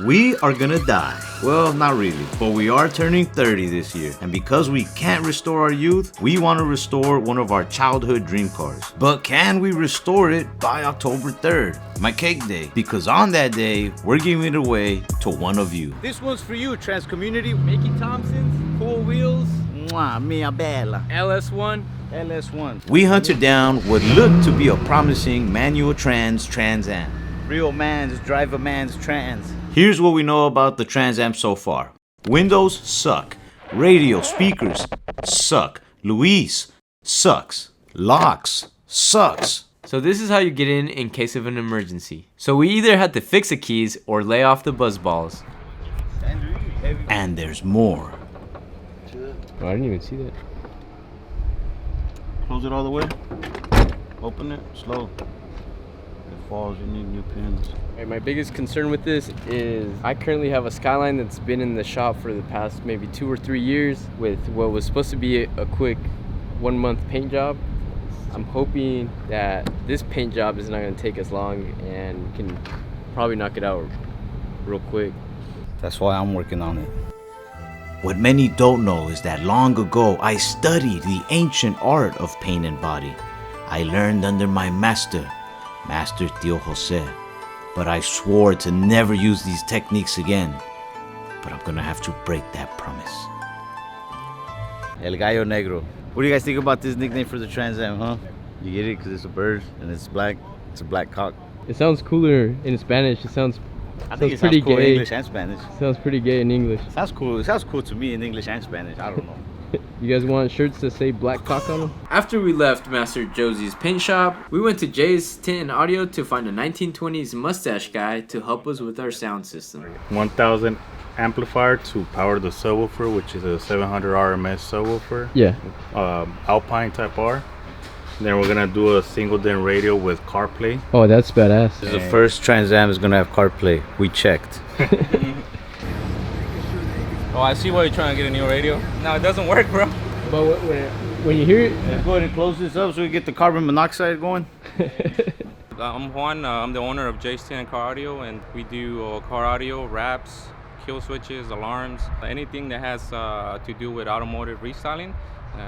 We are gonna die. Well, not really, but we are turning 30 this year. And because we can't restore our youth, we want to restore one of our childhood dream cars. But can we restore it by October 3rd, my cake day? Because on that day, we're giving it away to one of you. This one's for you, trans community. Mickey Thompson's, Cool Wheels, Mwah, mia bella. LS1. LS1. We hunted down what looked to be a promising manual Trans Am. Real man's drive a man's trans. Here's what we know about the Trans Am so far. Windows suck. Radio speakers suck. Luis sucks. Locks sucks. So this is how you get in case of an emergency. So we either had to fix the keys or lay off the buzz balls. And there's more. Oh, I didn't even see that. Close it all the way. Open it slow. It falls, you need new pins. My biggest concern with this is I currently have a Skyline that's been in the shop for the past maybe 2 or 3 years with what was supposed to be a quick 1-month paint job. I'm hoping that this paint job is not going to take as long and we can probably knock it out real quick. That's why I'm working on it. What many don't know is that long ago I studied the ancient art of paint and body. I learned under my master Tio Jose. But I swore to never use these techniques again. But I'm gonna have to break that promise. El Gallo Negro. What do you guys think about this nickname for the Trans Am, huh? You get it because it's a bird and it's black. It's a black cock. It sounds cooler in Spanish. It sounds I think it pretty sounds cool gay. in English and Spanish. Sounds pretty gay in English. Sounds cool. It sounds cool to me in English and Spanish. I don't know. You guys want shirts that say black cock on them? After we left Master Josie's paint shop, we went to Jay's Tint and Audio to find a 1920s mustache guy to help us with our sound system. 1000 amplifier to power the subwoofer, which is a 700 RMS subwoofer. Yeah. Alpine type R. Then we're gonna do a single DIN radio with CarPlay. Oh, that's badass. This is the first Trans Am is gonna have CarPlay. We checked. Oh, I see why you're trying to get a new radio. No, it doesn't work, bro. But when you hear it, Let's go ahead and close this up so we get the carbon monoxide going. I'm Juan. I'm the owner of Jay's Tint and Car Audio, and we do car audio, wraps, kill switches, alarms, anything that has to do with automotive restyling.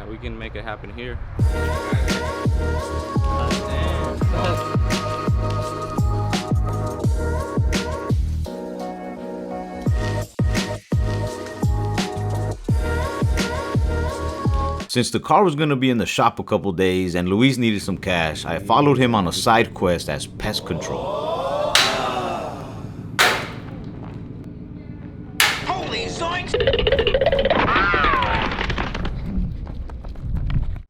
We can make it happen here. Since the car was gonna be in the shop a couple days and Luis needed some cash, I followed him on a side quest as pest control. Holy zoinks!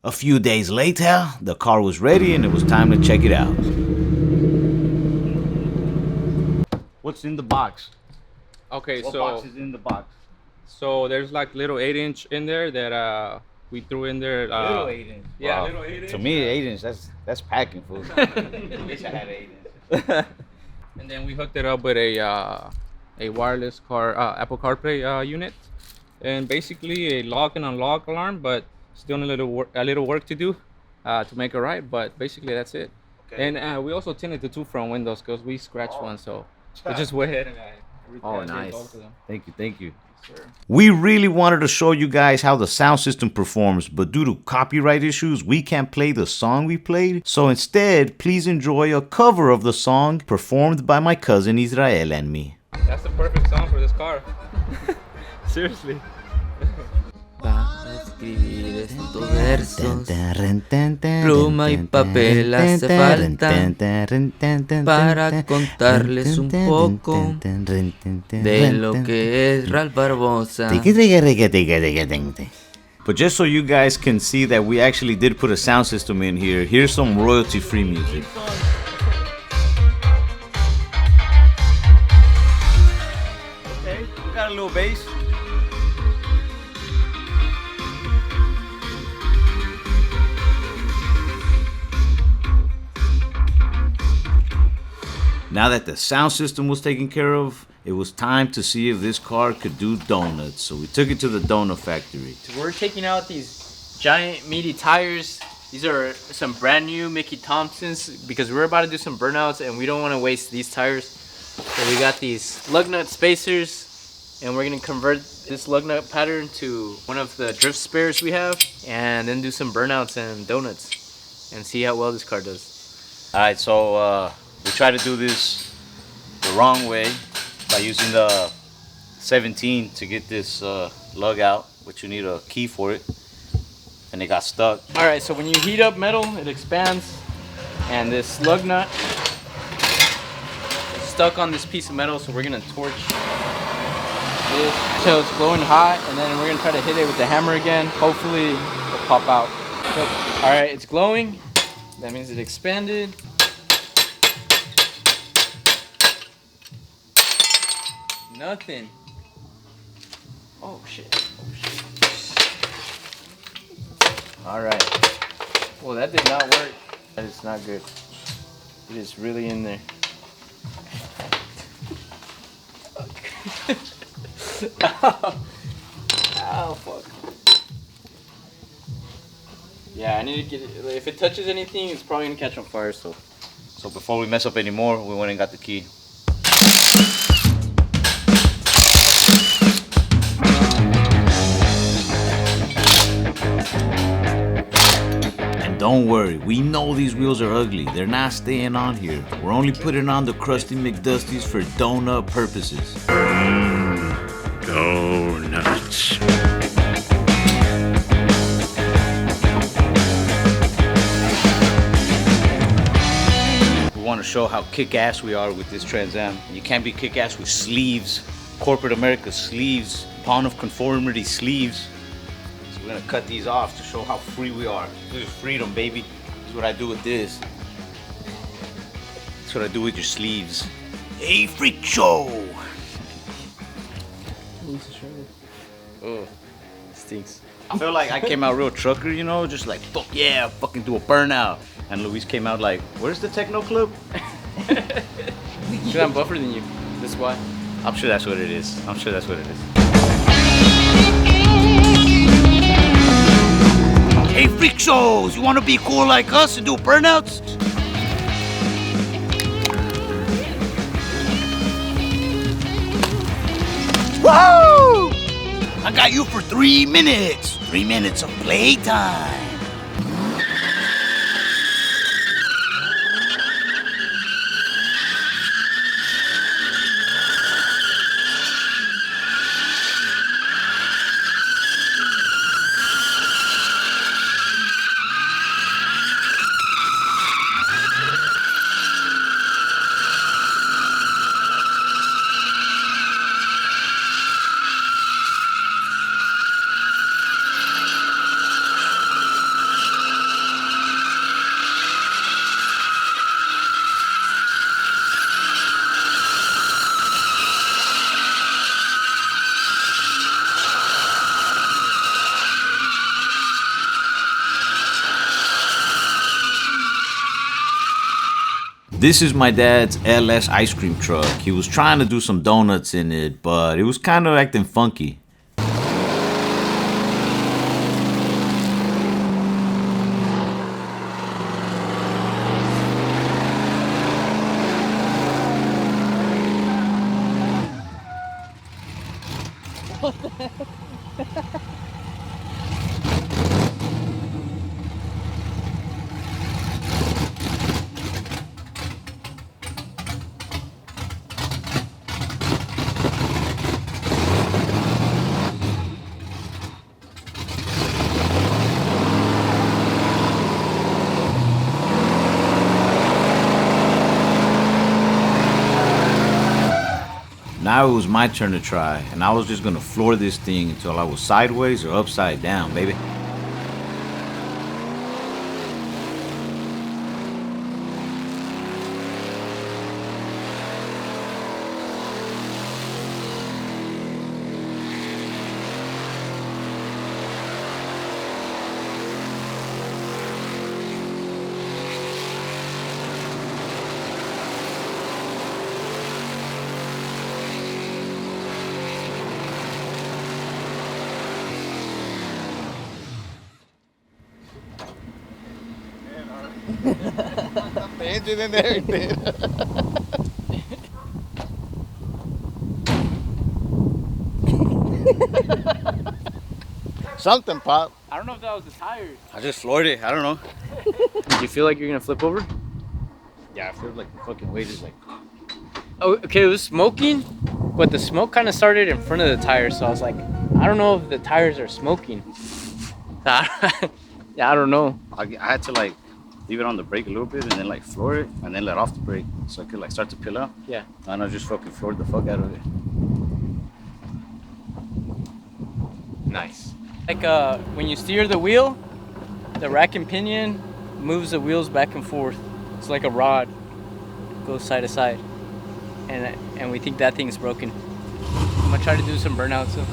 A few days later, the car was ready and it was time to check it out. What's in the box? Okay, What so box is in the box? so there's like little 8-inch in there that we threw in there. Little 8-inch. Yeah, Wow. little 8-inch. To me, 8-inch. That's packing food. Wish I had 8-inch. And then we hooked it up with a wireless Apple CarPlay unit, and basically a lock and unlock alarm, but still a little work to do to make it right. But basically that's it. Okay. And we also tinted the 2 front windows because we scratched one, so we just went ahead and Oh, did nice. both of them. Thank you. Sure. We really wanted to show you guys how the sound system performs, but due to copyright issues, we can't play the song we played. So instead, please enjoy a cover of the song performed by my cousin Israel and me. That's the perfect song for this car. Seriously. Escribir estos versos, pluma y papel hace falta para contarles un poco de lo que es Ralph Barbosa. But just so you guys can see that we actually did put a sound system in here, here's some royalty-free music. Okay, we got a little bass. Now that the sound system was taken care of, it was time to see if this car could do donuts. So we took it to the donut factory. we're taking out these giant meaty tires. These are some brand new Mickey Thompsons because we're about to do some burnouts and we don't want to waste these tires. So we got these lug nut spacers, and we're gonna convert this lug nut pattern to one of the drift spares we have, and then do some burnouts and donuts, and see how well this car does. All right, so we try to do this the wrong way by using the 17 to get this lug out, which you need a key for it, and it got stuck. All right, so when you heat up metal, it expands, and this lug nut is stuck on this piece of metal, so we're gonna torch this until it's glowing hot, and then we're gonna try to hit it with the hammer again. Hopefully it'll pop out. All right, it's glowing. That means it expanded. Nothing. Oh shit. Oh shit. All right. Well, that did not work. That is not good. It is really in there. Ow, fuck. Yeah, I need to get it. If it touches anything, it's probably gonna catch on fire. So before we mess up anymore, we went and got the key. And don't worry, we know these wheels are ugly. They're not staying on here. We're only putting on the Krusty McDusties for donut purposes. Donuts. We want to show how kick-ass we are with this Trans Am. You can't be kick-ass with sleeves. Corporate America sleeves. Pawn of Conformity sleeves. So we're gonna cut these off to show how free we are. This is freedom, baby. This is what I do with this. That's what I do with your sleeves. Hey, freak show! oh, stinks. I feel like I came out real trucker, you know, just like, fuck yeah, fucking do a burnout. And Luis came out like, where's the techno club? Because I'm buffer than you. That's why. I'm sure that's what it is. I'm sure that's what it is. Hey, freak shows, you want to be cool like us and do burnouts? Woo! I got you for 3 minutes. 3 minutes of playtime. This is my dad's LS ice cream truck. He was trying to do some donuts in it, but it was kind of acting funky. Now it was my turn to try, and I was just gonna floor this thing until I was sideways or upside down, baby. Something pop. I don't know if that was the tires. I just floored it. I don't know. Did you feel like you're gonna flip over? Yeah, I feel like the fucking weight is like. Oh, okay, it was smoking, but the smoke kind of started in front of the tires, so I was like, I don't know if the tires are smoking. Yeah, I don't know. I had to like leave it on the brake a little bit and then like floor it and then let off the brake so I could like start to peel out. Yeah. And I just fucking floored the fuck out of it. Nice. Like when you steer the wheel, the rack and pinion moves the wheels back and forth. It's like a rod, goes side to side, and we think that thing's broken. I'm gonna try to do some burnouts. So.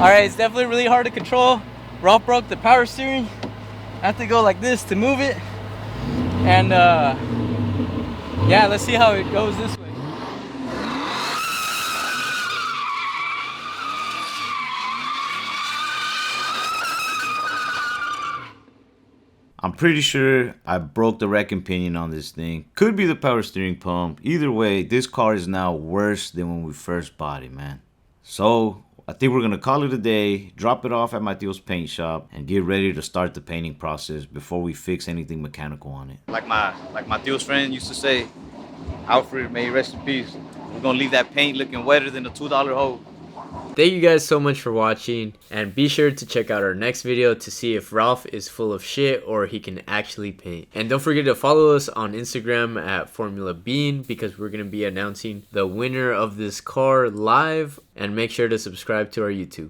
All right, it's definitely really hard to control. Ralph broke the power steering. I have to go like this to move it. And yeah, let's see how it goes this way. I'm pretty sure I broke the rack and pinion on this thing. Could be the power steering pump. Either way, this car is now worse than when we first bought it, man. So I think we're gonna call it a day, drop it off at my tío's paint shop, and get ready to start the painting process before we fix anything mechanical on it. Like my tío's friend used to say, Alfred, may he rest in peace. We're gonna leave that paint looking wetter than a $2 hole. Thank you guys so much for watching, and be sure to check out our next video to see if Ralph is full of shit or he can actually paint. And don't forget to follow us on Instagram at Formula Bean, because we're going to be announcing the winner of this car live, and make sure to subscribe to our YouTube.